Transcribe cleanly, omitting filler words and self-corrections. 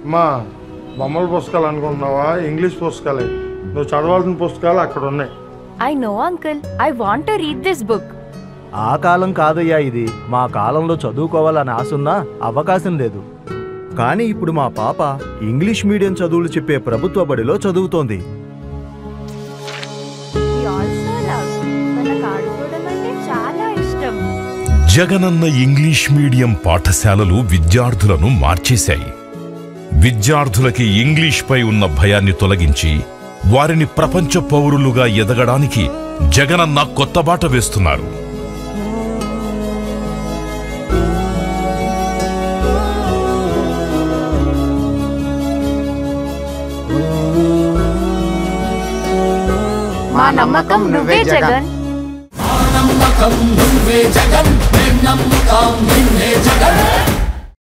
అమ్మా బొమ్మల పుస్తకాలు అనుకుంటున్నావా? ఇంగ్లీష్ పుస్తకాలే. నువ్వు చదవాల్సిన పుస్తకాలు అక్కడ ఉన్నాయి. I know uncle. I want to read this book. ఆ కాలం కాదయ్యా ఇది. మా కాలంలో చదువుకోవాలని ఆశున్నా అవకాశం లేదు. కానీ ఇప్పుడు మా పాప ఇంగ్లీష్ మీడియం చదువులు చెప్పే ప్రభుత్వ బడిలో చదువుతోంది. జగనన్న ఇంగ్లీష్ మీడియం పాఠశాలలు విద్యార్థులను మార్చేశాయి. విద్యార్థులకి ఇంగ్లీష్ పై ఉన్న భయాన్ని తొలగించి వారిని ప్రపంచ పౌరులుగా ఎదగడానికి జగనన్న కొత్త బాట వేస్తున్నారు. మా నమ్మకం నువ్వే జగన్. నమ్మకం నువ్వే జగన్.